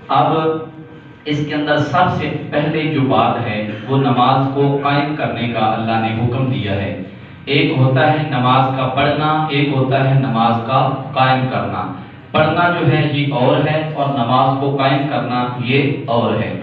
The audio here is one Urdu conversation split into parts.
اب اس کے اندر سب سے پہلے جو بات ہے وہ نماز کو قائم کرنے کا اللہ نے حکم دیا ہے۔ ایک ہوتا ہے نماز کا پڑھنا، ایک ہوتا ہے نماز کا قائم کرنا۔ پڑھنا جو ہے یہ اور ہے اور نماز کو قائم کرنا یہ اور ہے۔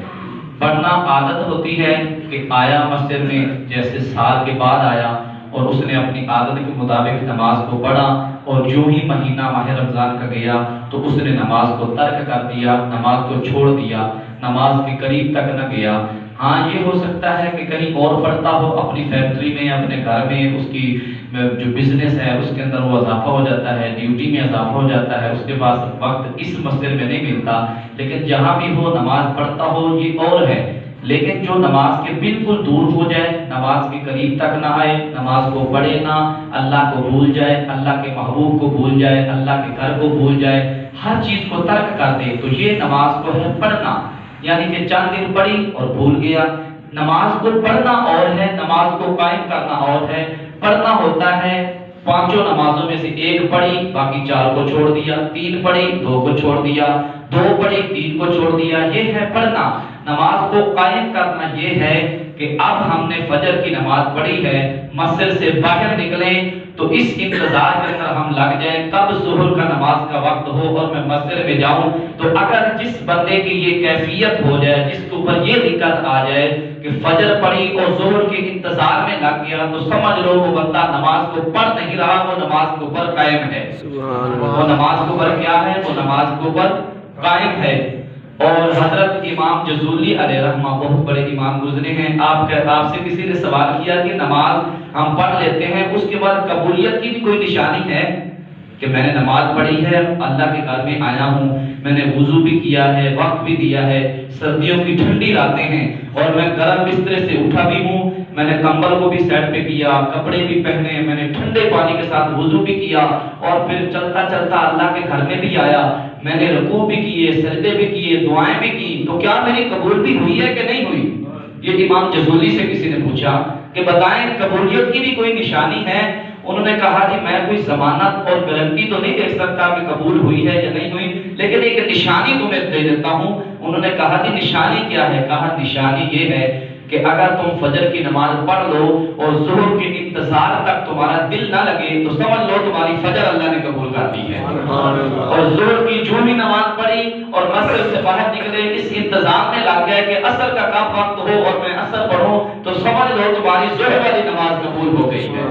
پڑھنا عادت ہوتی ہے کہ آیا مسجد میں، جیسے سال کے بعد آیا اور اس نے اپنی عادت کے مطابق نماز کو پڑھا، اور جو ہی مہینہ ماہ رمضان کا گیا تو اس نے نماز کو ترک کر دیا، نماز کو چھوڑ دیا، نماز کے قریب تک نہ گیا۔ ہاں یہ ہو سکتا ہے کہ کہیں اور پڑھتا ہو، اپنی فیکٹری میں، اپنے گھر میں، اس کی جو بزنس ہے اس کے اندر وہ اضافہ ہو جاتا ہے، ڈیوٹی میں اضافہ ہو جاتا ہے، اس کے پاس وقت اس مسجد میں نہیں ملتا، لیکن جہاں بھی وہ نماز پڑھتا ہو یہ اور ہے۔ لیکن جو نماز کے بالکل دور ہو جائے، نماز کے قریب تک نہ آئے، نماز کو پڑھے نہ، اللہ کو بھول جائے، اللہ کے محبوب کو بھول جائے، اللہ کے گھر کو بھول جائے، ہر چیز کو ترک کر دے، تو یہ نماز کو ہے پڑھنا۔ یعنی کہ چند دن پڑھی اور بھول گیا۔ نماز کو پڑھنا اور ہے، نماز کو قائم کرنا اور ہے۔ پڑھنا ہوتا ہے پانچوں نمازوں میں سے ایک پڑھی، باقی چار کو چھوڑ دیا، تین پڑھی، دو کو چھوڑ دیا، دو پڑھی، تین کو چھوڑ دیا، یہ ہے پڑھنا۔ نماز کو قائم کرنا یہ ہے کہ اب ہم نے فجر کی نماز پڑھی ہے، مسجد سے باہر نکلیں تو اس انتظار کے اندر ہم لگ جائیں کب ظہر کا نماز کا وقت ہو اور میں مسجد میں جاؤں۔ تو اگر جس بندے کی یہ کیفیت ہو جائے، جس کے اوپر یہ دقت آ جائے کہ فجر پڑھی اور ظہر کے انتظار میں لگ گیا، تو سمجھ لو وہ بندہ نماز کو پڑھ نہیں رہا، وہ نماز کے اوپر قائم ہے۔ وہ نماز کے اوپر کیا ہے؟ وہ نماز کے اوپر قائم ہے۔ اور حضرت امام جزولی علیہ رحمہ بہت بڑے امام گزرے ہیں۔ آپ سے کسی نے سوال کیا کہ نماز ہم پڑھ لیتے ہیں، اس کے بعد قبولیت کی بھی کوئی نشانی ہے؟ کہ میں نے نماز پڑھی ہے، اللہ کے گھر میں آیا ہوں، میں نے وضو بھی کیا ہے، وقت بھی دیا ہے، سردیوں کی ٹھنڈی راتیں ہیں اور میں گرم بسترے سے اٹھا بھی ہوں، میں نے کمبل کو بھی سیٹ پہ کیا، کپڑے بھی پہنے، میں نے ٹھنڈے پانی کے ساتھ وضو بھی کیا، اور پھر چلتا چلتا اللہ کے گھر میں بھی آیا، میں نے رکوع بھی کیے، سجدے بھی کیے، دعائیں بھی کی، تو کیا میری قبول بھی ہوئی ہے کہ نہیں ہوئی؟ یہ امام جزولی سے کسی نے پوچھا کہ بتائیں قبولیت کی بھی کوئی نشانی ہے؟ انہوں نے کہا کہ میں کوئی ضمانت اور گارنٹی تو نہیں دے سکتا کہ قبول ہوئی ہے یا نہیں ہوئی، لیکن ایک نشانی تمہیں دے دیتا ہوں۔ انہوں نے کہا کہ نشانی کیا ہے؟ کہا نشانی یہ ہے کہ اگر تم فجر کی نماز پڑھ لو اور ظہر کے انتظار تک تمہارا دل نہ لگے تو سمجھ لو تمہاری فجر اللہ نے قبول کر دی ہے۔ اور ظہر کی جو بھی نماز پڑھی اور مسجد سے باہر نکلے، اس انتظار میں لگ گیا کہ عصر کا کب وقت ہو اور میں عصر پڑھوں، تو سمجھ لو تمہاری ظہر والی نماز قبول ہو گئی ہے۔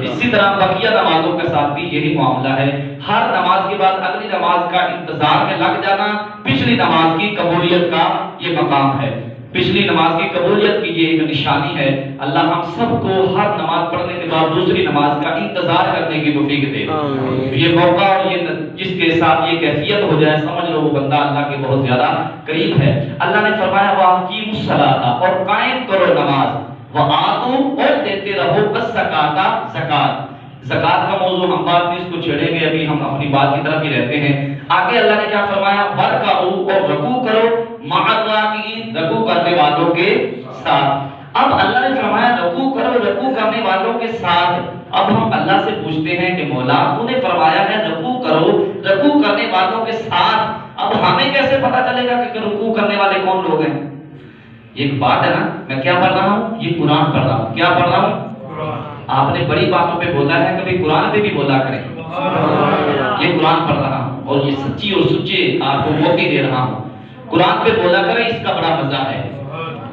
اسی طرح بقیہ نمازوں کے ساتھ بھی یہی معاملہ ہے۔ ہر نماز کے بعد اگلی نماز کا انتظار میں لگ جانا پچھلی نماز کی قبولیت کا یہ مقام ہے۔ پچھلی نماز کی قبولیت کی یہ ایک نشانی ہے۔ اللہ ہم سب کو ہر نماز پڑھنے کے بعد دوسری نماز کا انتظار کرنے کی توفیق دے۔ یہ موقع اور یہ جس کے ساتھ یہ کیفیت ہو جائے، سمجھ لو وہ بندہ اللہ کے بہت زیادہ قریب ہے۔ اللہ نے فرمایا وَأَقِیمُوا الصَّلَاةَ، اور قائم کرو نماز، وَآتُوا، اور دیتے رہو الزَّکَاةَ، زکات۔ زکات کا موضوع ہم بعد میں اس کو چھیڑیں گے، ابھی ہم اپنی بات کی طرف ہی رہتے ہیں۔ آگے اللہ نے کیا فرمایا؟ وَارْکَعُوا، اور رکوع کرو، مع الراکعین، رکوع کرنے والوں کے ساتھ۔ اب اللہ نے فرمایا رکوع کرو رکوع کرنے والوں کے ساتھ۔ اب ہم اللہ سے پوچھتے ہیں کہ مولا تو نے فرمایا ہے رکوع کرو رکوع کرنے والوں کے ساتھ، اب ہمیں کیسے پتا چلے گا کہ رکوع کرنے والے کون لوگ ہیں؟ ایک بات ہے نا، میں کیا پڑھ رہا ہوں؟ یہ قرآن پڑھ رہا ہوں۔ کیا پڑھ رہا ہوں؟ آپ نے بڑی باتوں پہ بولا ہے، کبھی قرآن پہ بھی بولا کریں۔ یہ قرآن پڑھ رہا ہوں اور یہ سچی اور سچے آپ کو موقع دے رہا ہوں، قرآن پہ بولا کریں، اس کا بڑا مزہ ہے۔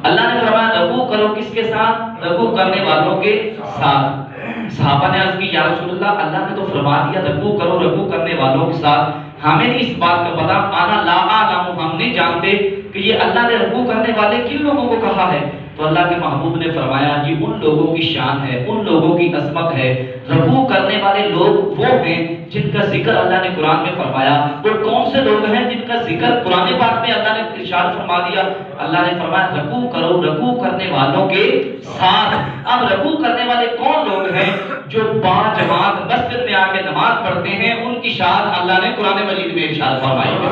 اللہ نے فرمایا رکوع کرو کس کے ساتھ؟ رکوع کرنے والوں کے ساتھ۔ صحابہ نے عرض کی یا رسول اللہ، اللہ نے تو فرما دیا رکوع کرو رکوع کرنے والوں کے ساتھ، ہمیں نہیں اس بات کا پتا، انا لا اعلم، ہم نہیں جانتے کہ یہ اللہ نے رکوع کرنے والے کن لوگوں کو کہا ہے۔ تو اللہ کے محبوب نے فرمایا یہ ان لوگوں کی شان ہے، ان لوگوں کی عظمت ہے۔ رکوع کرنے والے لوگ وہ ہیں جن کا ذکر اللہ نے قرآن میں فرمایا۔ اور کون سے لوگ ہیں جن کا ذکر قرآن پاک میں اللہ نے ارشاد فرما دیا؟ اللہ نے فرمایا رکوع کرو رکوع کرنے والوں کے ساتھ۔ اب رکوع کرنے والے کون لوگ ہیں؟ جو با جماعت مسجد میں آ کے نماز پڑھتے ہیں، ان کی شان اللہ نے قرآن مجید میں ارشاد فرمائی ہے۔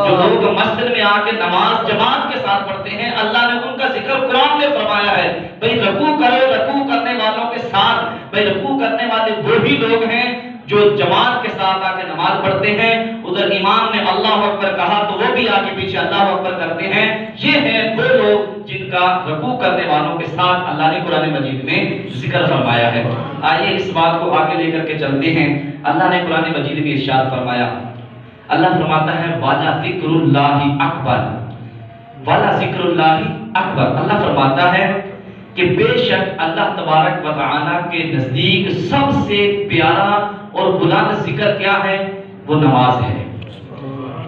جو لوگ مسجد میں آ کے نماز جماعت کے ساتھ پڑھتے ہیں، اللہ نے ان کا ذکر قرآن میں فرمایا ہے، بھئی رکوع کرو رکوع کرنے والوں کے ساتھ۔ بھئی رکوع کرنے والے وہی لوگ ہیں جو جماعت کے ساتھ آ کے نماز پڑھتے ہیں، ادھر امام نے اللہ اکبر کہا تو وہ بھی آگے پیچھے اللہ اکبر کرتے ہیں. یہ ہیں وہ لوگ جن کا رکوع کرنے والوں کے ساتھ اللہ نے قرآن مجید میں ذکر فرمایا ہے. آئیے اس بات کو آگے لے کر کے چلتے ہیں. اللہ نے قرآن مجید میں ارشاد فرمایا, اللہ فرماتا ہے والا ذکر اللہ اکبر, والا ذکر اللہ اکبر. اللہ فرماتا ہے کہ بے شک اللہ تبارک و تعالی کے نزدیک سب سے پیارا اور بلند ذکر کیا ہے؟ وہ نماز ہے.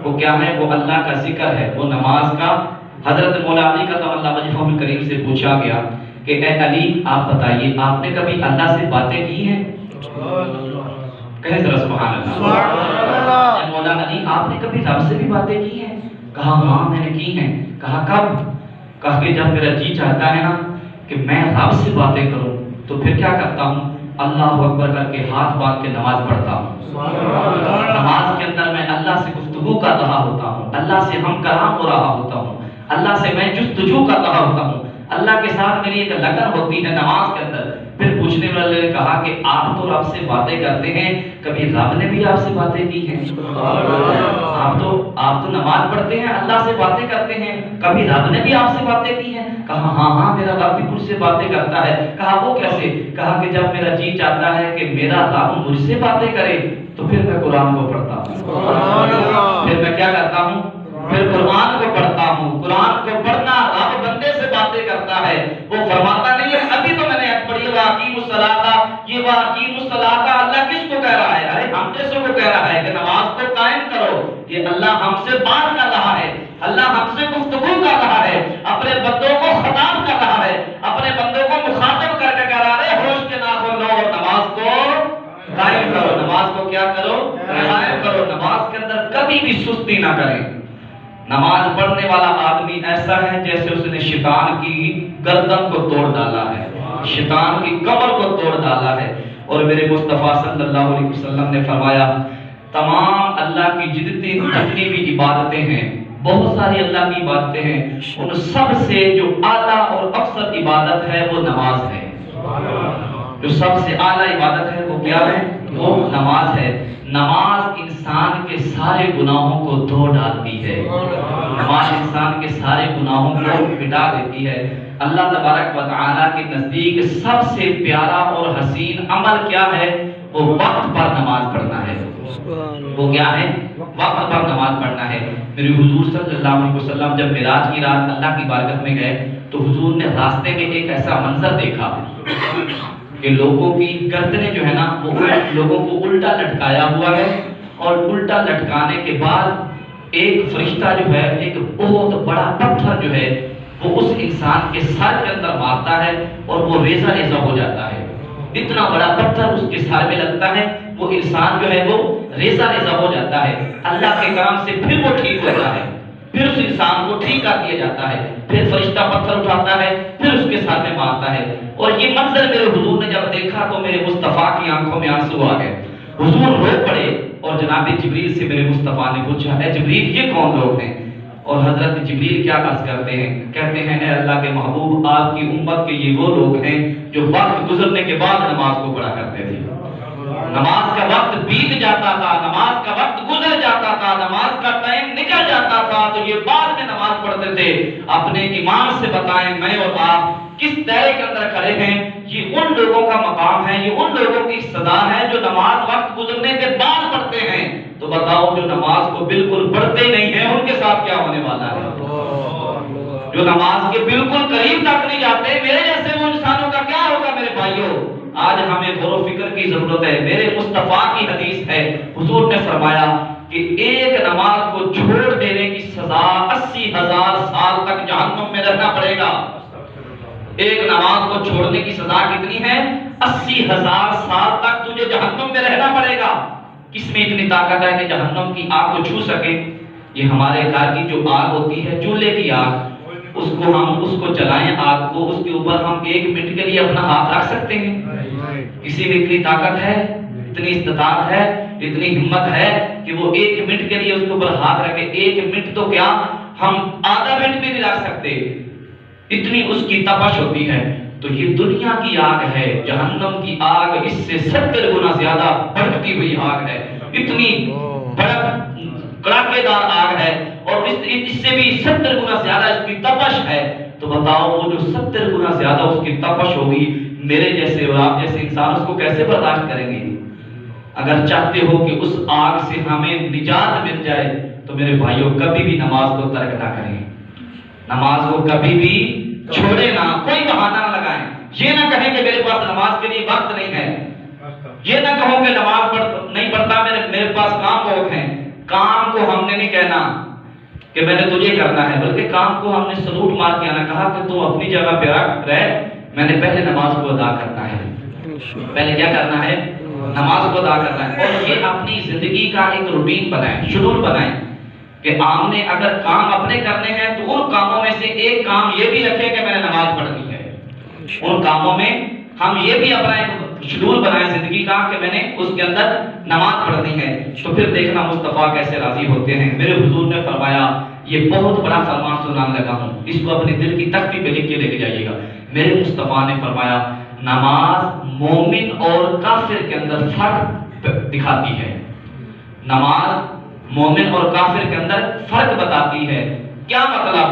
وہ کیا ہے؟ وہ اللہ کا ذکر ہے, وہ نماز کا. حضرت مولا علی کا اللہ وجہہ الکریم سے پوچھا گیا کہ اے علی آپ بتائیے آپ نے کبھی اللہ سے باتیں کی ہیں؟ کہیں ذرا سبحان اللہ. مولا علی آپ نے کبھی رب سے بھی باتیں کی ہیں؟ کہا ہاں میں نے کی ہیں. کہا کب؟ کہا کہ جب میرا جی چاہتا ہے نا کہ میں رب سے باتیں کروں تو پھر کیا کرتا ہوں؟ اللہ اکبر کر کے ہاتھ باندھ کے نماز پڑھتا ہوں. نماز کے اندر میں اللہ سے گفتگو کر رہا ہوتا ہوں, اللہ سے ہم کلام ہو رہا ہوتا ہوں, اللہ سے میں جستجو کر رہا ہوتا ہوں, اللہ کے ساتھ میری ایک لگن ہوتی ہے نماز کے اندر. پھر پوچھنے والے نے کہا کہ آپ تو رب سے باتیں کرتے ہیں, کبھی رب نے بھی آپ سے باتیں کی ہیں؟ آپ تو نماز پڑھتے ہیں, اللہ سے باتیں کرتے ہیں, کبھی رب نے بھی آپ سے باتیں کی ہیں؟ کہا ہاں ہاں میرا رب بھی مجھ سے باتیں کرتا ہے. کہا وہ کیسے؟ کہا کہ جب میرا جی چاہتا ہے کہ میرا رب مجھ سے باتیں کرے تو پھر میں قرآن کو پڑھتا ہوں. پھر میں کیا کرتا ہوں؟ پھر قرآن کو پڑھتا ہوں. قرآن کو پڑھنا رب بندے سے باتیں کرتا ہے. وہ فرماتا نہیں ہے ابھی تو میں نے پڑھی واقیم الصلاۃ, یہ واقیم الصلاۃ اللہ کس کو کہہ رہا ہے؟ ارے ہم جیسے کو کہہ رہا ہے کہ نماز کو قائم کرو. یہ اللہ ہم سے بات کر رہا ہے, اللہ ہم سے گفتگو کر رہا ہے, اپنے بندوں کو خطاب کر رہا ہے, اپنے بندوں کو مخاطب کر کے کہہ رہا ہے ہوش کے ناخن لو اور نماز کو قائم کرو. نماز کو کیا کرو؟ قائم کرو. نماز کے اندر کبھی بھی سستی نہ کریں. نماز پڑھنے والا آدمی ایسا ہے جیسے اس نے شیطان کی گردن کو توڑ ڈالا ہے, شیطان کی کمر کو توڑ ڈالا ہے. اور میرے مصطفیٰ صلی اللہ علیہ وسلم نے فرمایا تمام اللہ کی جتنی بھی عبادتیں ہیں, بہت ساری اللہ کی عبادتیں ہیں, ان سب سے جو اعلیٰ اور افضل عبادت ہے وہ نماز ہے. جو سب سے اعلیٰ عبادت ہے وہ کیا ہے؟ وہ نماز ہے. نماز انسان کے سارے گناہوں کو دھو ڈالتی ہے. نماز انسان کے سارے گناہوں کو مٹا دیتی ہے. اللہ تبارک و تعالیٰ کے نزدیک سب سے پیارا اور حسین عمل کیا ہے؟ وہ وقت پر نماز پڑھنا ہے. وہ کیا ہے؟ وقت پر نماز پڑھنا ہے. میرے حضور صلی اللہ علیہ وسلم جب معراج کی رات اللہ کی بارگاہ میں گئے تو حضور نے راستے میں ایک ایسا منظر دیکھا کہ لوگوں کی گردنیں جو ہے نا وہ لوگوں کو الٹا لٹکایا ہوا ہے, اور الٹا لٹکانے کے بعد ایک فرشتہ جو ہے ایک بہت بڑا پتھر جو ہے وہ اس انسان کے سر کے اندر مارتا ہے اور وہ ریزہ ریزہ ہو جاتا ہے. اتنا بڑا پتھر اس کے سر میں لگتا ہے, وہ انسان جو ہے وہ ریزہ ریزہ ہو جاتا ہے. اللہ کے کرم سے پھر وہ ٹھیک ہوتا ہے, پھر اس انسان کو ٹھیک کر دیا جاتا ہے. پھر فرشتہ پتھر اٹھاتا ہے, پھر اس کے سر میں مارتا ہے. اور یہ منظر میرے حضور نے جب دیکھا تو میرے مصطفیٰ کی آنکھوں میں آنسو آ گئے. حضور رو پڑے اور جناب جبریل سے میرے مصطفیٰ نے پوچھا ہے جبریل یہ کون لوگ ہیں؟ اور حضرت جبریل کیا عرض کرتے ہیں؟ کہتے ہیں اے اللہ کے محبوب آپ کی امت کے یہ وہ لوگ ہیں جو وقت گزرنے کے بعد نماز کو پڑھا کرتے تھے. نماز کا وقت بیت جاتا تھا, نماز کا وقت گزر جاتا تھا, نماز کا ٹائم نکل جاتا تھا تو یہ بعد میں نماز پڑھتے تھے. اپنے ایمان سے بتائیں میں اور آپ کس دائرے کے اندر کھڑے ہیں؟ یہ ان لوگوں کا مقام ہے, یہ ان لوگوں کی صدا ہے جو نماز وقت گزرنے کے بعد پڑھتے ہیں. تو بتاؤ جو نماز کو بالکل پڑھتے نہیں ہیں ان کے ساتھ کیا ہونے والا ہے؟ جو نماز کے بالکل قریب تک نہیں جاتے میرے جیسے وہ انسانوں کا کیا ہوگا؟ میرے بھائیوں آج ہمیں غور و فکر کی ضرورت ہے. میرے مصطفیٰ کی حدیث ہے, حضور نے فرمایا کہ ایک نماز کو چھوڑ دینے کی سزا 80,000 سال تک جہنم میں رہنا پڑے گا. ایک نماز کو چھوڑنے کی سزا کتنی ہے؟ 80,000 سال تک تجھے جہنم میں رہنا پڑے گا. کس میں اتنی طاقت ہے کہ جہنم کی آگ کو چھو سکے؟ یہ ہمارے گھر کی جو آگ ہوتی ہے چولہے کی آگ, اس کو ہم اس کو جلائیں آگ کو, اس کے اوپر ہم 1 منٹ کے لیے اپنا ہاتھ رکھ سکتے ہیں؟ کسی میں اتنی طاقت ہے, اتنی استطاعت ہے, اتنی ہمت ہے کہ وہ 1 منٹ کے لیے اس کے اوپر ہاتھ رکھے؟ 1 منٹ تو کیا ہم آدھا منٹ بھی نہیں رکھ سکتے, اتنی اس کی تپش ہوتی ہے. تو یہ دنیا کی آگ ہے, جہنم کی آگ اس سے 70 گنا زیادہ بڑھتی ہوئی آگ ہے. اتنی کڑاکے دار آگ ہے اور اس سے بھی 70 گنا زیادہ اس کی تپش ہے، تو بتاؤ وہ جو 70 گنا زیادہ اس کی تپش ہوگی، میرے جیسے اور آپ جیسے انسان اس کو کیسے برداشت کریں گے؟ اگر چاہتے ہو کہ اس آگ سے ہمیں نجات مل جائے تو میرے بھائیوں کبھی بھی نماز کو ترک نہ کریں، نماز کو کبھی بھی چھوڑے نہ، کوئی بہانہ نہ لگائیں، یہ نہ کہیں کہ میرے پاس نماز کے لیے وقت نہیں ہے، یہ نہ کہو کہ نماز نہیں پڑھتا، میرے پاس کام بہت ہیں۔ کام کو ہم نے نہیں کہنا کہ میں نے تجھے کرنا ہے، بلکہ کام کو ہم نے سلوٹ مار کے آنا، کہا کہ تو اپنی جگہ پہ رہ، میں نے پہلے نماز کو ادا کرنا ہے، پہلے کیا کرنا ہے؟ نماز کو ادا کرنا ہے۔ اور یہ اپنی زندگی کا ایک روٹین بنائیں، شیڈول بنائیں کہ آپ نے اگر کام اپنے کرنے ہیں تو ان کاموں میں سے ایک کام یہ بھی رکھیں کہ میں نے نماز پڑھنی ہے، ان کاموں میں ہم یہ بھی اپنا ایک شیڈول بنائیں زندگی کا کہ میں نے اس کے اندر نماز پڑھنی ہے۔ تو پھر دیکھنا مصطفیٰ کیسے راضی ہوتے ہیں۔ میرے حضور نے فرمایا، یہ بہت بڑا فرمان سنانے لگا ہوں، اس کو اپنے دل کی تختی پہ لکھ کے لے کے جائیے گا۔ میرے مصطفیٰ نے فرمایا، نماز مومن اور کافر کے اندر فرق دکھاتی ہے، نماز مومن اور کافر کے اندر فرق بتاتی ہے۔ کیا مطلب؟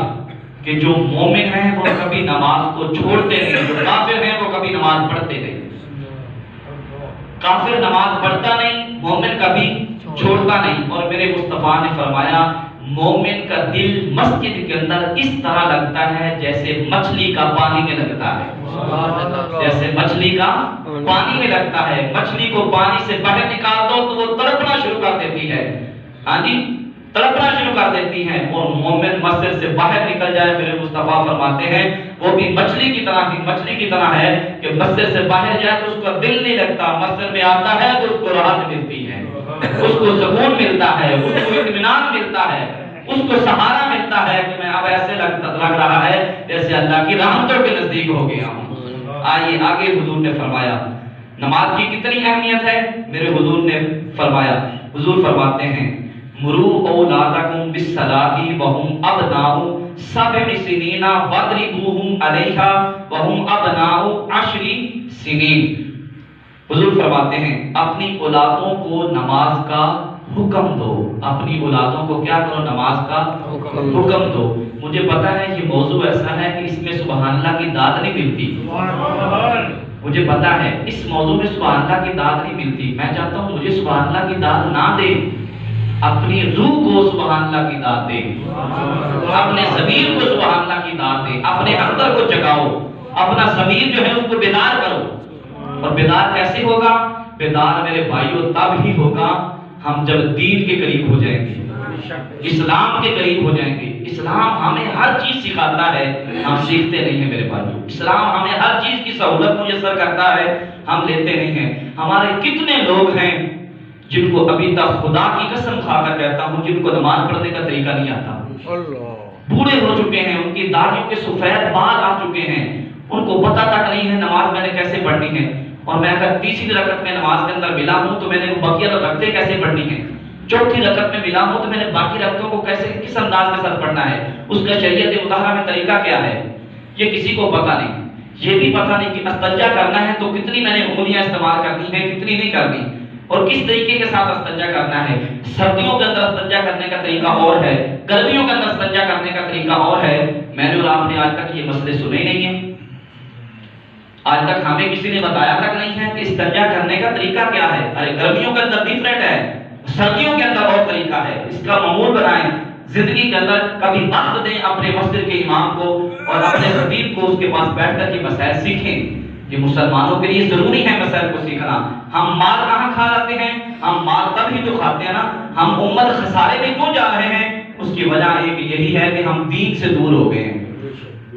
کہ جو مومن ہیں وہ کبھی نماز کو چھوڑتے نہیں، جو کافر ہیں وہ کبھی نماز پڑھتے نہیں۔ کافر نماز پڑھتا نہیں، مومن کبھی چھوڑتا نہیں۔ اور میرے مصطفیٰ نے فرمایا، مومن کا دل مسجد کے اندر اس طرح لگتا ہے جیسے مچھلی کا پانی میں لگتا ہے، جیسے مچھلی کا پانی میں لگتا ہے۔ مچھلی کو پانی سے باہر نکال دو تو وہ تڑپنا شروع کر دیتی ہے، ہاں جی، تڑپنا شروع کر دیتی ہیں۔ اور مومن مسجد سے باہر نکل جائے، میرے مصطفیٰ فرماتے ہیں وہ بھی مچھلی کی طرح ہی، مچھلی کی طرح ہے کہ مسجد سے باہر جائے تو اس کا دل نہیں لگتا، مسجد میں آتا ہے تو اس کو راحت ملتی ہے، اس کو سکون ملتا ہے، اس کو اطمینان ملتا ہے، اس کو سہارا ملتا ہے کہ میں اب ایسے لگ رہا ہے جیسے اللہ کی رحمتوں کے نزدیک ہو گیا ہوں۔ آئیے آگے حضور نے فرمایا نماز کی کتنی اہمیت ہے۔ میرے حضور نے فرمایا، حضور فرماتے ہیں، مرو اولادکم بالصلاۃ وہم ابناء 7 سنین واضربوہم علیہا وہم ابناء 10 سنین۔ حضور فرماتے ہیں اپنی اولادوں کو نماز کا حکم دو، اپنی اولادوں کو کیا کرو؟ نماز کا حکم دو۔ مجھے پتا ہے یہ موضوع ایسا ہے کہ اس میں سبحان اللہ کی داد نہیں ملتی، مجھے پتا ہے اس موضوع میں سبحان اللہ کی داد نہیں ملتی۔ میں چاہتا ہوں مجھے سبحان اللہ کی داد نہ دے، اپنی روح کو سبحان اللہ کی داد دے، اپنے ضمیر کو سبحان اللہ کی داد دے، اپنے اندر کو جگاؤ، اپنا ضمیر جو ہے اس کو بیدار کرو۔ اور بیدار کیسے ہوگا؟ بیدار میرے بھائیوں تب ہی ہوگا ہم جب دین کے قریب ہو جائیں گے، اسلام کے قریب ہو جائیں گے۔ اسلام ہمیں ہر چیز سکھاتا ہے، ہم سیکھتے نہیں ہیں میرے بھائیوں۔ اسلام ہمیں ہر چیز کی سہولت میسر کرتا ہے، ہم لیتے نہیں ہیں۔ ہمارے کتنے لوگ ہیں جن کو ابھی تک خدا کی قسم کھا کر کہتا ہوں جن کو نماز پڑھنے کا طریقہ نہیں آتا، بوڑھے ہو چکے ہیں، ان کی داڑھیوں کے سفید بال آ چکے ہیں، ان کو پتہ تک نہیں ہے نماز میں نے کیسے پڑھنی ہے۔ اور میں اگر تیسری رکعت میں نماز کے اندر ملا ہوں تو میں نے باقی رکعتیں کیسے پڑھنی ہے، چوتھی رکعت میں ملا ہوں تو میں نے باقی رکعتوں کو کیسے کس انداز کے ساتھ پڑھنا ہے، اس کا شریعت مطہرہ میں طریقہ کیا ہے، یہ کسی کو پتہ نہیں۔ یہ بھی پتہ نہیں کہ استنجا کرنا ہے تو کتنی میں نے انگلیاں استعمال کرنی ہے، کتنی نہیں کرنی، اور کس طریقے کے ساتھ استنجا کرنا ہے۔ سردیوں کے اندر استنجا کرنے کا طریقہ اور ہے، گرمیوں کے اندر استنجا کرنے کا طریقہ اور ہے۔ میں نے اور آپ نے آج تک یہ مسئلے سنے ہی نہیں ہیں، آج تک ہمیں کسی نے بتایا تک نہیں ہے کہ استنجا کرنے کا طریقہ کیا ہے۔ ارے گرمیوں کے اندر ڈیفرنٹ ہے، سردیوں کے اندر اور طریقہ ہے۔ اس کا معمول بنائیں، زندگی کے اندر کبھی وقت دیں اپنے مسجد کے امام کو اور اپنے خطیب کو، اس کے پاس بیٹھ کر کے مسائل سیکھیں۔ یہ مسلمانوں کے لیے ضروری ہے مسائل کو سیکھنا۔ ہم مال کہاں کھا لیتے ہیں؟ ہم مال تب ہی تو کھاتے ہیں نا، ہم امت خسارے میں کیوں جا رہے ہیں؟ اس کی وجہ ایک یہی ہے کہ ہم دین سے دور ہو گئے ہیں،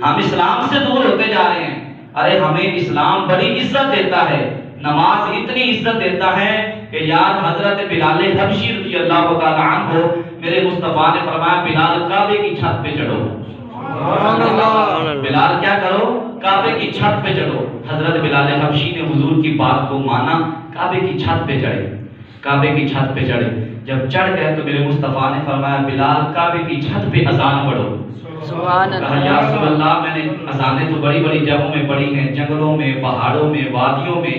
ہم اسلام سے دور ہوتے جا رہے ہیں۔ ارے ہمیں اسلام بڑی عزت دیتا ہے، نماز اتنی عزت دیتا ہے کہ یاد حضرت بلال حبشی رضی اللہ تعالیٰ عنہ، میرے مصطفیٰ نے فرمایا بلال کعبے کی چھت پہ چڑھو، بلال کیا کرو؟ کعبے کی چھت پہ چڑھو۔ حضرت بلال حبشی نے حضور کی بات کو مانا، کعبے کی چھت پہ چڑھے، کعبے کی چھت پہ چڑھے۔ جب چڑھ گئے تو میرے مصطفیٰ نے فرمایا بلال کعبے کی چھت پہ اذان پڑھو۔ کہا یا رسول اللہ میں نے اذانیں تو بڑی بڑی جگہوں میں پڑھی ہیں، جنگلوں میں، پہاڑوں میں، وادیوں میں،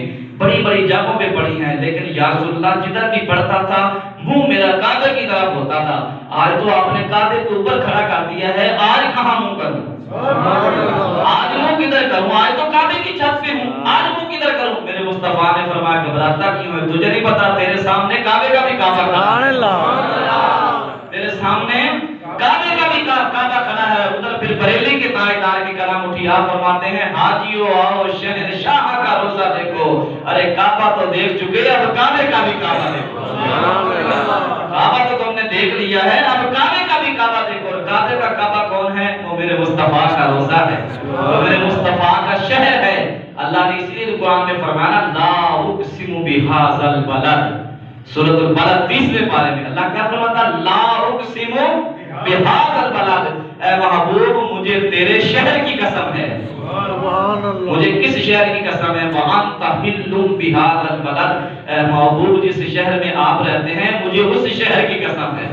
بڑی بڑی جگہوں پہ پڑھی ہیں، لیکن یا رسول اللہ جدھر بھی پڑھتا تھا منہ میرا کعبے کی طرف ہوتا تھا۔ آج تو آپ نے کعبے کے اوپر کھڑا کر دیا ہے، آج کہاں منہ کروں؟ آج منہ کدھر کروں؟ آج تو کعبے کی چھت پہ ہوں، آج منہ کدھر کروں؟ میرے مصطفیٰ نے فرمایا گھبراتا کیوں ہے؟ تجھے نہیں پتا تیرے سامنے کعبے کا بھی کعبہ کھڑا ہے، تیرے سامنے کعبے کا بھی کعبہ کھڑا ہے۔ ادھر پھر بریلی کے تاجدار کی کلام اٹھی، آپ فرماتے ہیں حاجیو آؤ شہنشاہ کا روزہ دیکھو۔ ارے کعبہ تو دیکھ چکے، اب کعبے کا بھی کعبہ دیکھو۔ کعبہ تو تم نے دیکھ لیا ہے، اب کعبے کا بھی کعبہ دیکھو۔ اور کعبے کا کعبہ کون ہے؟ وہ میرے مصطفیٰ کا روزہ ہے، وہ میرے مصطفیٰ کا شہر ہے۔ اللہ نے اسی لیے قرآن میں فرمایا لا اقسم بہذا البلد، سورۃ البلد 30ویں پارے میں اللہ کیا فرماتا؟ لا اقسم بہذا البلد، اے محبوب مجھے تیرے شہر کی قسم ہے۔ مجھے کس شہر کی قسم ہے؟ وَأَنْتَ حِلٌّ بِهَذَا الْبَلَدِ، اے محبوب جس شہر میں آپ رہتے ہیں مجھے اس شہر کی قسم ہے۔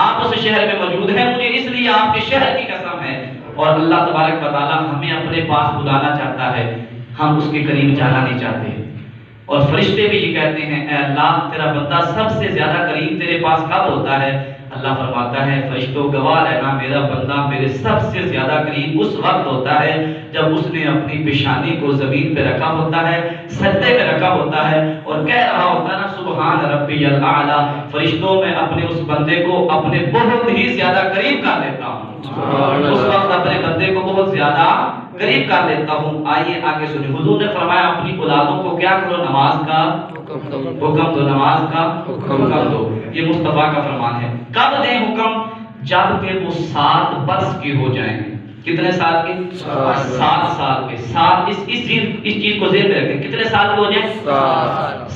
آپ اس شہر میں موجود ہیں، مجھے اس لیے آپ کے شہر کی قسم ہے۔ اور اللہ تبارک و تعالیٰ ہمیں اپنے پاس بلانا چاہتا ہے، ہم اس کے قریب جانا نہیں چاہتے۔ اور فرشتے بھی یہ کہتے ہیں اے اللہ تیرا بندہ سب سے زیادہ قریب تیرے پاس کب ہوتا ہے؟ اللہ فرماتا ہے فرشتوں گواہ رہنا، میرا بندہ میرے سب سے زیادہ قریب اس وقت ہوتا ہے جب اس نے اپنی پیشانی کو زمین پہ رکھا ہوتا ہے، سجدے میں رکھا ہوتا ہے اور کہہ رہا ہوتا ہے نا سبحان ربی الاعلی۔ فرشتوں میں اپنے اس بندے کو اپنے بہت ہی زیادہ قریب کر لیتا ہوں، اس وقت اپنے بندے کو بہت زیادہ قریب کر لیتا ہوں۔ آئیے آگے سنیں، حضور نے فرمایا اپنی اولادوں کو کیا کرو؟ نماز کا حکم دو، نماز کا حکم دو۔ یہ مصطفیٰ کا فرمان ہے۔ کب دیں حکم؟ جب کہ وہ 7 برس کے ہو جائیں۔ کتنے سال کے؟ 7 سال کے۔ 7 اس چیز کو ذہن میں رکھیں، کتنے سال کے ہو جائیں؟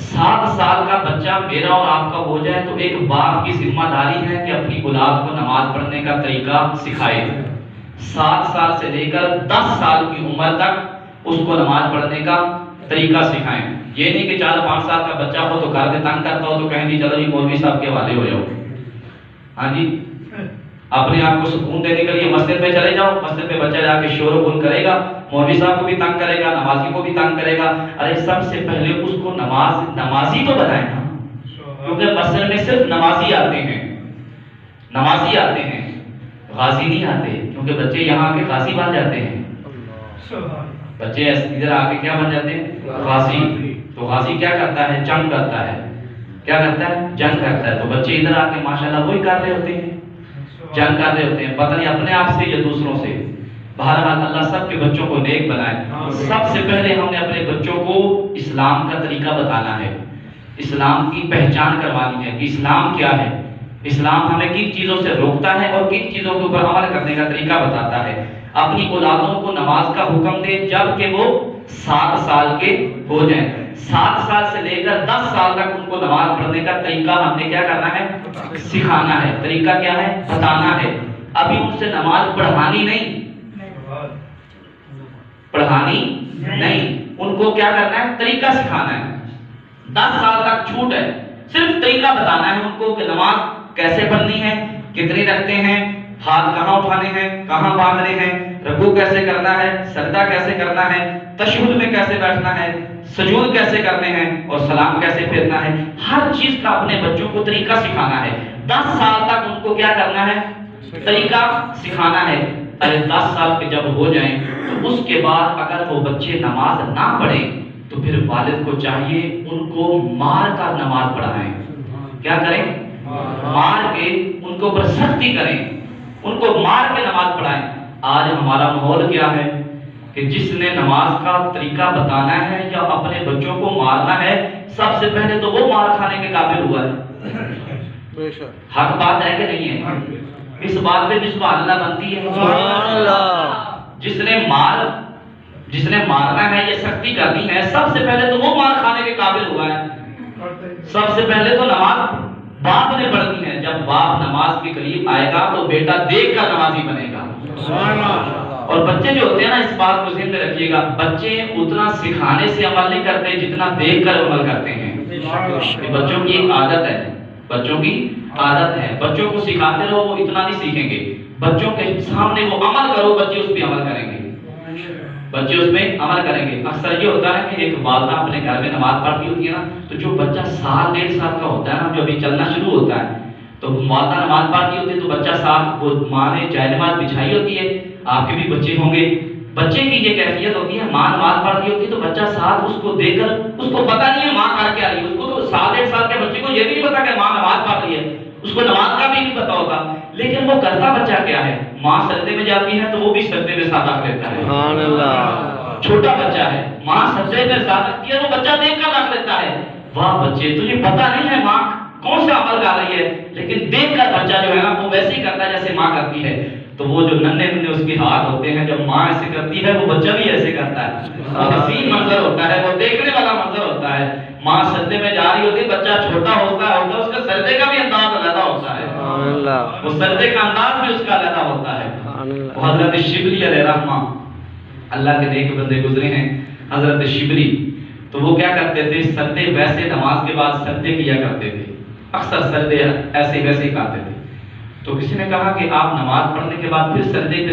7 سال کا بچہ میرا اور آپ کا ہو جائے تو ایک باپ کی ذمہ داری ہے کہ اپنی اولاد کو نماز پڑھنے کا طریقہ سکھائے۔ 7 سال سے لے کر 10 سال کی عمر تک اس کو نماز پڑھنے کا طریقہ سکھائیں۔ یہ نہیں کہ 4-5 سال کا بچہ ہو تو گھر میں تنگ کرتا ہو تو کہیں جی چلو جی مولوی صاحب کے حوالے ہو جاؤ، ہاں جی اپنے آپ کو سکون دینے کے لیے مسجد پہ چلے جاؤ، مسجد پہ بچہ جا کے شور و غل کرے گا، مولوی صاحب کو بھی تنگ کرے گا، نمازی کو بھی تنگ کرے گا۔ ارے سب سے پہلے اس کو نمازی تو بنائیں نا، کیونکہ مسجد میں صرف نمازی آتے ہیں، نمازی آتے ہیں، غازی نہیں آتے، کیونکہ بچے یہاں آ کے غازی بن جاتے ہیں۔ بچے ادھر آ کے کیا بن جاتے ہیں؟ غازی۔ تو غازی کیا کرتا ہے؟ جنگ کرتا ہے۔ کیا کرتا ہے؟ جنگ کرتا ہے۔ تو بچے ادھر آ کے ماشاءاللہ وہی کر رہے ہوتے ہیں، جنگ کر رہے ہوتے ہیں، پتہ نہیں اپنے آپ سے یا دوسروں سے۔ بہرحال اللہ سب کے بچوں کو نیک بنائے۔ سب سے پہلے ہم نے اپنے بچوں کو اسلام کا طریقہ بتانا ہے، اسلام کی پہچان کروانی ہے کہ اسلام کیا ہے، اسلام ہمیں کن چیزوں سے روکتا ہے اور کن چیزوں کے اوپر عمل کرنے کا طریقہ بتاتا ہے۔ اپنی اولادوں کو نماز کا حکم دے جب کہ وہ 7 سال کے ہو جائیں۔ 7 سال سے لے کر 10 سال تک ان کو نماز پڑھنے کا طریقہ ہم نے کیا کرنا ہے؟ سکھانا ہے۔ طریقہ کیا ہے؟ بتانا ہے۔ ابھی ان سے نماز پڑھانی نہیں، پڑھانی نہیں، ان کو کیا کرنا ہے؟ طریقہ سکھانا ہے۔ 10 سال تک چھوٹ ہے، صرف طریقہ بتانا ہے ان کو کہ نماز کیسے پڑھنی ہے، کتنی رکھتے ہیں، ہاتھ کہاں اٹھانے ہیں، کہاں باندھنے ہیں، رکوع کیسے کرنا ہے، سجدہ کیسے کرنا ہے، تشہد میں کیسے بیٹھنا ہے، سجود کیسے کرنے ہیں اور سلام کیسے پھیرنا ہے۔ ہر چیز کا اپنے بچوں کو طریقہ سکھانا ہے۔ 10 سال تک ان کو کیا کرنا ہے؟ طریقہ سکھانا ہے۔ ارے 10 سال کے جب ہو جائیں تو اس کے بعد اگر وہ بچے نماز نہ پڑھیں تو پھر والد کو چاہیے ان کو مار کر نماز پڑھائیں۔ کیا کریں؟ مار کے ان کو پر سختی کریں، ان کو مار کے نماز پڑھائیں۔ آج ہمارا ماحول کیا ہے کہ جس نے نماز کا طریقہ بتانا ہے یا اپنے بچوں کو مارنا ہے، سب سے پہلے تو وہ مار کھانے کے قابل ہوا ہے۔ حق بات ہے کہ نہیں ہے؟ اس بات پہ بھی سبحان اللہ بنتی ہے۔ جس نے مارنا ہے یا سختی کرنی ہے، سب سے پہلے تو وہ مار کھانے کے قابل ہوا ہے۔ سب سے پہلے تو نماز باپ نے پڑھنی ہے۔ جب باپ نماز کے قریب آئے گا تو بیٹا دیکھ کر نمازی بنے گا۔ اور بچے جو ہوتے ہیں نا، اس بات کو ذہن میں رکھیے گا، بچے اتنا سکھانے سے عمل نہیں کرتے جتنا دیکھ کر عمل کرتے ہیں۔ یہ بچوں کی ایک عادت ہے، بچوں کی عادت ہے۔ بچوں کو سکھاتے رہو وہ اتنا نہیں سیکھیں گے، بچوں کے سامنے وہ عمل کرو، بچے اس پہ عمل کریں گے۔ بچے اس میں عمل کریں گے. اکثر یہ ہوتا ہے کہ ایک والدہ اپنے گھر میں نماز پڑھتی ہوتی ہے نا، تو جو بچہ سال 1.5 سال کا ہوتا ہے نا، جو ابھی چلنا شروع ہوتا ہے، تو والدہ نماز پڑھتی ہوتی ہے تو بچہ ساتھ، وہ ماں نے جائے نماز بچھائی ہوتی ہے. آپ کے بھی بچے ہوں گے، بچے کی یہ کیفیت ہوتی ہے، ماں نماز پڑھتی ہوتی ہے تو بچہ ساتھ اس کو دیکھ کر، اس کو پتہ نہیں ہے ماں کر کے آ رہی ہے. اس کو تو سال 1.5 سال کے بچے کو یہ بھی نہیں پتا کہ ماں نماز پڑھ رہی ہے، اس کو نماز کا بھی نہیں پتا ہوتا. لیکن وہ کرتا بچہ کیا ہے، ماں سجدے میں جاتی ہے تو وہ بھی سجدے میں ساتھ رکھ لیتا ہے. سبحان اللہ. چھوٹا بچہ ہے، ماں سجدے میں ساتھ رکھتی ہے، وہ بچہ دیکھ کر رکھ لیتا ہے. واہ بچے، تجھے پتا نہیں ہے ماں کون سا عمل کر رہی ہے، لیکن دیکھ کر بچہ جو ہے نا وہ ویسے ہی کرتا ہے جیسے ماں کرتی ہے. تو وہ جو ننھے ننھے اس کے ہاتھ ہوتے ہیں، جب ماں ایسے کرتی ہے وہ بچہ بھی ایسے کرتا ہے. وہ حسین منظر ہوتا ہے، وہ دیکھنے والا منظر ہوتا ہے. ماں سجدے میں جا رہی ہوتی ہے، بچہ چھوٹا ہوتا ہے، اس کا سجدے کا بھی انداز علیحدہ ہوتا ہے. وہ سجدے کا انداز بھی اس کا علیحدہ ہوتا ہے. حضرت شبلی علیہ رحمہ، اللہ کے نیک بندے گزرے ہیں، حضرت شبلی، تو وہ کیا کرتے تھے، سجدے ویسے نماز کے بعد سجدے کیا کرتے تھے، اکثر سجدے ایسے ویسے کرتے تھے. تو کسی نے کہا کہ آپ نماز پڑھنے کے بعد پھر سجدے پہ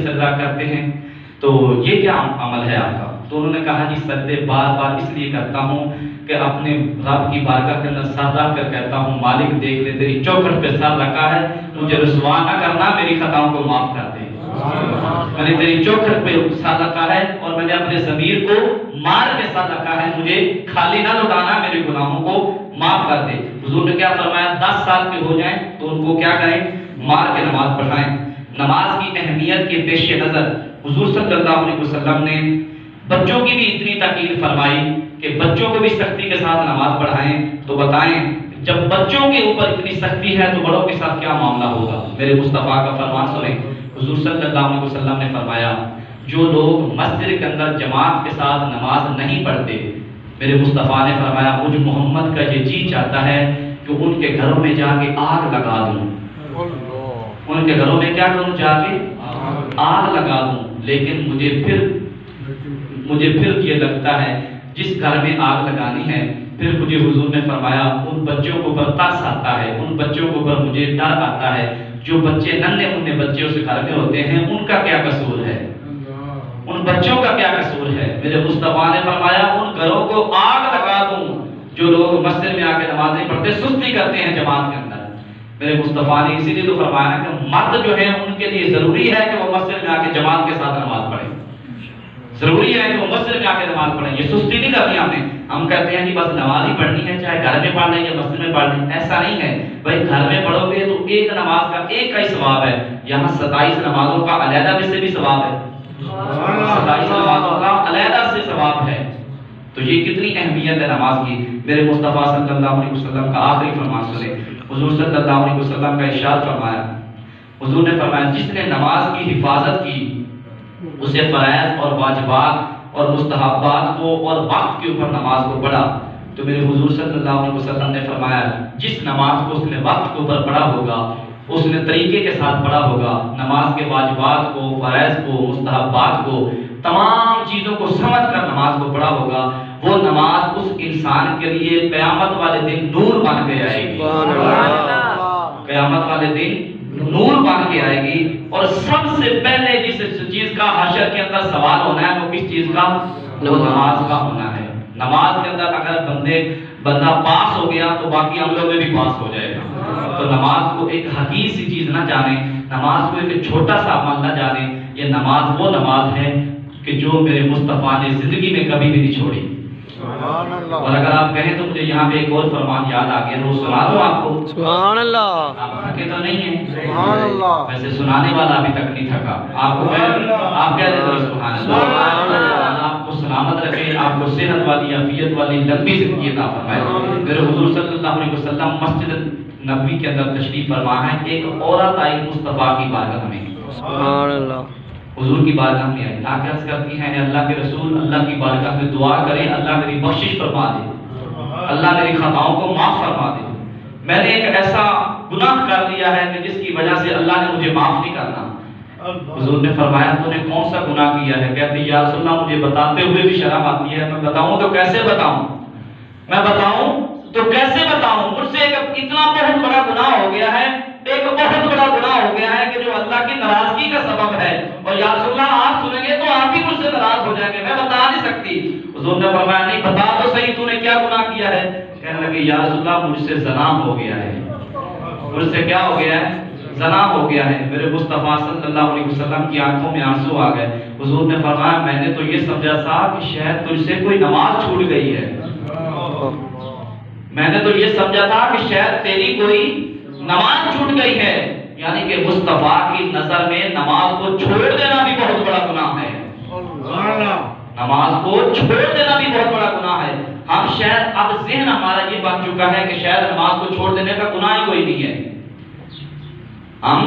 سجدہ کرتے ہیں، تو یہ کیا عمل ہے آپ کا؟ تو انہوں نے کہا جی سجدے بار بار اس لیے کرتا ہوں کہ اپنے رب کی بارگاہ کے اندر سر رکھ کر کہتا ہوں، مالک دیکھ لے تیری چوکھٹ پہ سر رکھا ہے، مجھے رسوا نہ کرنا، میری خطاؤں کو معاف کر دے. میں نے تیری چوکھٹ پہ سر رکھا ہے اور میں نے اپنے ضمیر کو مار کے سر رکھا ہے، مجھے خالی نہ لوٹانا، میرے گناہوں کو معاف کر دے. حضور نے کیا فرمایا، 10 سال کے ہو جائیں تو ان کو کیا کریں، مار کے نماز پڑھائیں. نماز کی اہمیت کے پیش نظر حضور صلی اللہ علیہ وسلم نے بچوں کی بھی اتنی تاکید فرمائی کہ بچوں کو بھی سختی کے ساتھ نماز پڑھائیں. تو بتائیں جب بچوں کے اوپر اتنی سختی ہے تو بڑوں کے ساتھ کیا معاملہ ہوگا. میرے مصطفیٰ کا فرمان سنیں. حضور صلی اللہ علیہ وسلم نے فرمایا، جو لوگ مسجد کے اندر جماعت کے ساتھ نماز نہیں پڑھتے، میرے مصطفیٰ نے فرمایا مجھ محمد کا یہ جی چاہتا ہے کہ ان کے گھروں میں جا کے آگ لگا دوں. ان کے گھروں میں کیا کروں، جا کے آگ لگا دوں. لیکن مجھے پھر یہ لگتا ہے جس گھر میں آگ لگانی ہے، پھر مجھے حضور نے فرمایا ان بچوں کو اوپر ترس آتا ہے، ان بچوں کو اوپر مجھے ڈر آتا ہے. جو بچے ننھے منھے بچے اس گھر میں ہوتے ہیں، ان کا کیا قصور ہے، ان بچوں کا کیا قصور ہے. میرے مصطفیٰ نے فرمایا ان گھروں کو آگ لگا دوں جو لوگ مسجد میں آ کے نماز نہیں پڑھتے، سستی کرتے ہیں جماعت کے اندر. میرے مصطفیٰ نے اسی لیے تو فرمایا کہ مرد جو ہیں ان کے لیے ضروری ہے کہ وہ مسجد میں آ کے جماعت کے ساتھ نماز پڑھیں. ضروری ہے کہ وہ مسجد میں آ کے نماز پڑھیں. یہ سستی نہیں کرنی ہم نے. ہم کہتے ہیں کہ بس نماز ہی پڑھنی ہے، چاہے گھر میں پڑھ لیں یا مسجد میں پڑھ لیں. ایسا نہیں ہے بھائی، گھر میں پڑھو گے تو ایک نماز کا ایک کا ہی ثواب ہے، یہاں 27 نمازوں کا علیحدہ سے بھی ثواب ہے، 27 نمازوں کا علیحدہ سے ثواب ہے. تو یہ کتنی اہمیت ہے نماز کی. میرے مصطفیٰ صلی اللہ علیہ وسلم کا آخری فرمان سنیں. حضور صلی اللہ علیہ وسلم کا ارشاد فرمایا، حضور نے فرمایا جس نے نماز کی حفاظت کی، اسے فرائض اور واجبات اور مستحبات کو اور وقت کے اوپر نماز کو پڑھا. تو میرے حضور صلی اللہ علیہ وسلم نے فرمایا جس نماز کو اس نے وقت کے اوپر پڑھا ہوگا، اس نے طریقے کے ساتھ پڑھا ہوگا، نماز کے واجبات کو، فرائض کو، مستحبات کو، تمام چیزوں کو سمجھ کر نماز کو پڑھا ہوگا، وہ نماز اس انسان کے لیے قیامت والے دن نور بن کے آئے گی. قیامت والے دن نور بن کے آئے گی. اور سب سے پہلے جس چیز کا حشر کے اندر سوال ہونا ہے وہ کس چیز کا، وہ نماز کا ہونا ہے. نماز کے اندر اگر بندہ پاس ہو گیا تو باقی عملوں میں بھی پاس ہو جائے گا. تو نماز کو ایک حقیر سی چیز نہ جانے، نماز کو ایک چھوٹا سا عمل نہ جانے. یہ نماز وہ نماز ہے کہ جو میرے مصطفیٰ نے زندگی میں کبھی بھی نہیں چھوڑی. اور اگر آپ کہیں تو مجھے یہاں پہ ایک اور فرمان یاد آ گیا، وہ سنا دوں آپ کو. سبحان اللہ. آپ تھکے تو نہیں ہیں؟ سبحان اللہ. ویسے سنانے والا ابھی تک نہیں تھکا. آپ کو آپ کہہ دیں سبحان اللہ. آپ کو سلامت رکھے، آپ کو صحت والی، عافیت والی، لمبی زندگی عطا فرمائے. میرے حضور صلی اللہ علیہ وسلم مسجد نبوی کے اندر تشریف فرما ہے. ایک عورت آئی مصطفیٰ کی بارگاہ میں. سبحان اللہ. حضور کی بارگاہ میں آئی، آ کے عرض کرتی ہیں اللہ کے رسول، اللہ کی بارگاہ میں دعا کریں اللہ میری بخشش فرما دے، اللہ میری خطاؤں کو معاف فرما دے. میں نے ایک ایسا گناہ کر لیا ہے کہ جس کی وجہ سے اللہ نے مجھے معاف نہیں کرنا. حضور نے فرمایا تو نے کون سا گناہ کیا ہے؟ کہتی یا رسول اللہ مجھے بتاتے ہوئے بھی شرم آتی ہے. میں بتاؤں تو کیسے بتاؤں، میں بتاؤں تو کیسے بتاؤں. مجھ سے ایک اتنا بہت بڑا گناہ ہو گیا ہے، ایک بہت بڑا گناہ ہو گیا ہے کہ جو اللہ کی ناراضگی کا سبب ہے. اور یا رسول اللہ آپ سنیں گے تو آپ بھی مجھ سے ہو جائیں گے، میں بتا نہیں سکتی۔ حضور نے فرمایا نہیں، بتا تو صحیح تو نے کیا گناہ کیا ہے؟ کہنے لگے یا رسول اللہ مجھ سے زنا ہو گیا ہے، مجھ سے کیا ہو گیا ہے؟ زنا ہو گیا ہے۔ میرے مصطفیٰ صلی اللہ علیہ وسلم کی آنکھوں میں آنسو آ گئے۔ حضور نے فرمایا میں نے تو یہ سمجھا تھا کہ شاید تجھ سے کوئی نماز چھوٹ گئی ہے، میں نے تو یہ سمجھا تھا کہ شاید تیری کوئی نماز چھوٹ گئی ہے۔ یعنی کہ مصطفیٰ کی نظر میں نماز کو چھوڑ دینا بھی بہت بڑا گناہ ہے، نماز کو چھوڑ دینا بھی بہت بڑا گناہ ہے۔ ہم شاید اب ذہن ہمارا یہ بن چکا ہے کہ شاید نماز کو چھوڑ دینے کا گناہ ہی کوئی نہیں ہے۔ ہم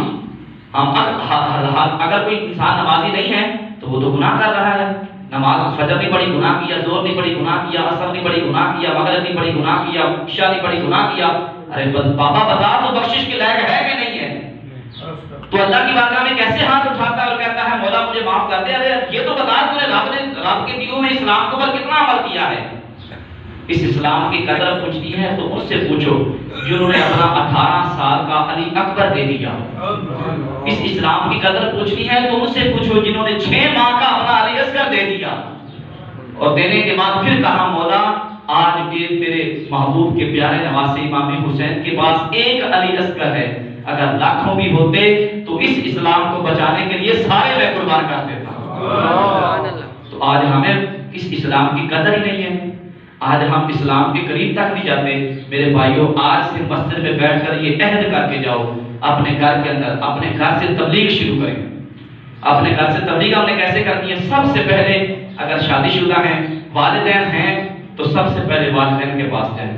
اگر کوئی انسان نمازی نہیں ہے تو وہ تو گناہ کر رہا ہے۔ نماز فجر نہیں پڑھی گناہ کیا، ظہر نہیں پڑھی گناہ کیا، عصر نہیں پڑھی گناہ کیا، مغرب نہیں پڑھی گناہ کیا، عشاء نہیں پڑھی گناہ کیا۔ ارے بابا بتا تو بخشش کے لائق ہے کہ نہیں ہے؟ تو اللہ کی بارگاہ میں کیسے ہاتھ اٹھاتا ہے اور کہتا ہے مولا مجھے معاف کر دے؟ ارے یہ تو بتا تو نے رب کے دیوں میں اسلام کے اوپر کتنا عمل کیا ہے۔ اس اسلام کی قدر پوچھنی ہے تو مجھ سے پوچھو جنہوں نے اپنا 18 سال کا علی اکبر دے دیا۔ اس اسلام کی قدر پوچھنی ہے تو مجھ سے پوچھو جنہوں نے 6 ماہ کا اپنا علی اصغر دے دیا، اور دینے کے بعد پھر کہا مولا آج بھی تیرے محبوب کے پیارے نواسے امام حسین کے پاس ایک علی اصغر ہے، اگر لاکھوں بھی ہوتے تو اس اسلام کو بچانے کے لیے سارے میں قربان کر دیتا۔ تو آج ہمیں اس اسلام کی قدر ہی نہیں ہے، آج ہم اسلام کے قریب تک نہیں جاتے۔ میرے بھائیوں آج سے مسجد میں بیٹھ کر یہ عہد کر کے جاؤ، اپنے گھر کے اندر اپنے گھر سے تبلیغ شروع کریں۔ اپنے گھر سے تبلیغ ہم نے کیسے کرنی ہے؟ سب سے پہلے اگر شادی شدہ ہیں، والدین ہیں تو سب سے پہلے والدین کے پاس جائیں۔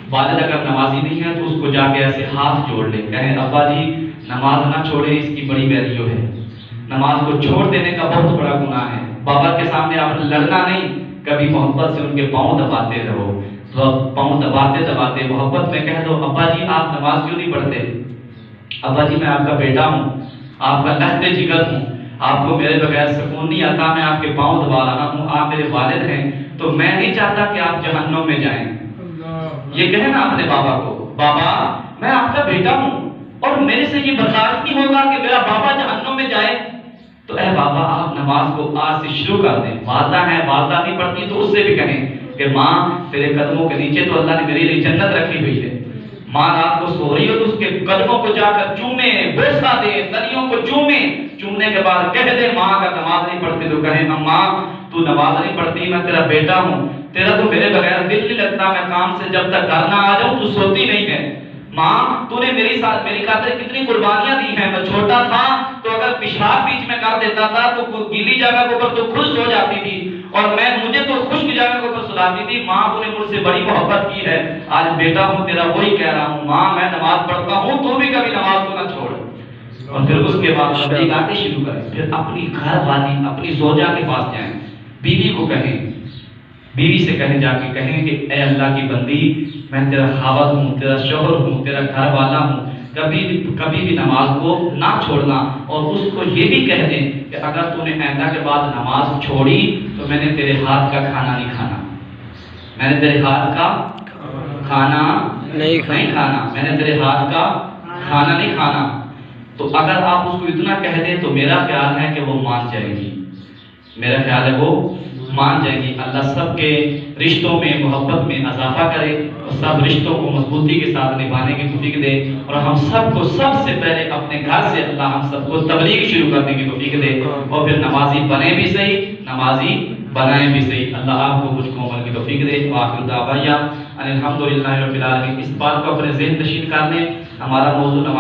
والد اگر نمازی نہیں ہے تو اس کو جا کے ایسے ہاتھ جوڑ لیں، کہیں ابا جی نماز نہ چھوڑیں، اس کی بڑی ویلیو ہے، نماز کو چھوڑ دینے کا بہت بڑا گناہ ہے۔ بابا کے سامنے آپ لڑنا نہیں، کبھی محبت سے ان کے پاؤں دباتے رہو، پاؤں دباتے دباتے محبت میں کہہ دو ابا جی آپ نماز کیوں نہیں پڑھتے؟ ابا جی میں آپ کا بیٹا ہوں، آپ کا لہد جگر ہوں، آپ کو میرے بغیر سکون نہیں آتا، میں آپ کے پاؤں دبا رہا ہوں، آپ میرے والد ہیں تو میں نہیں چاہتا کہ آپ جہنم میں جائیں۔ یہ کہنا اپنے بابا کو بابا میں آپ کا بیٹا ہوں اور میرے سے یہ برداشت نہیں ہوگا کہ میرا بابا جہنم میں جائے، تو اے بابا آپ نماز کو آج سے شروع کر دیں۔ والدہ ہیں، والدہ نہیں پڑھتی تو اس سے بھی کہیں کہ ماں تیرے قدموں کے نیچے تو اللہ نے میرے لیے جنت رکھی ہوئی ہے، ماں رات کو سو رہی ہو تو اس کے قدموں کو جا کر چومے، بوسہ دے، تلیوں کو چومے، چومنے کے بعد کہہ دے ماں اگر نماز نہیں پڑھتی تو کہیں ماں تو نماز نہیں پڑھتی، میں تیرا بیٹا ہوں، تیرا تو میرے بغیر دل نہیں لگتا، میں کام سے جب تک گھر نہ آ جاؤں تو سوتی نہیں ہے، ماں تو نے میری خاطر کتنی قربانیاں دی ہیں، میں چھوٹا تھا تو اگر پیشاب بیچ میں کر دیتا تھا تو گیلی جگہ کے اوپر تو خود سو جاتی تھی اور مجھے تو خشک جگہ کے اوپر سلاتی تھی، ماں تو نے مجھ سے بڑی محبت کی ہے، آج بیٹا ہوں تیرا وہی کہہ رہا ہوں، ماں میں نماز پڑھتا ہوں تو بھی کبھی نماز کو نہ چھوڑ۔ اور پھر اس کے بعد تبلیغ آتے شروع کریں، پھر اپنی گھر والی اپنی زوجہ کے پاس جائیں، بیوی کو کہیں، بیوی سے کہیں جا کے کہیں کہ اے اللہ کی بندی میں تیرا خاوند ہوں، تیرا شوہر ہوں، تیرا گھر والا ہوں، کبھی بھی نماز کو نہ چھوڑنا، اور اس کو یہ بھی کہہ دیں کہ اگر تو نے آئندہ کے بعد نماز چھوڑی تو میں نے تیرے ہاتھ کا کھانا نہیں کھانا، میں نے تیرے ہاتھ کا کھانا نہیں کھانا، میں نے تیرے ہاتھ کا کھانا نہیں کھانا۔ تو اگر آپ اس کو اتنا کہہ دیں تو میرا خیال ہے کہ وہ مان جائے گی، میرا خیال ہے وہ مان جائیں گی۔ اللہ سب کے رشتوں میں محبت میں اضافہ کرے اور سب رشتوں کو مضبوطی کے ساتھ نبھانے کی توفیق دے، اور ہم سب کو سب سے پہلے اپنے گھر سے اللہ ہم سب کو تبلیغ شروع کرنے کی توفیق دے، اور پھر نمازی بنے بھی صحیح، نمازی بنائیں بھی صحیح۔ اللہ آپ کو مجھ کو عمل کی توفیق دے۔ وآخر دعوانا ان الحمدللہ رب العالمین۔ اس بات کو اپنے ذہن نشین کر لیں، ہمارا موضوع نماز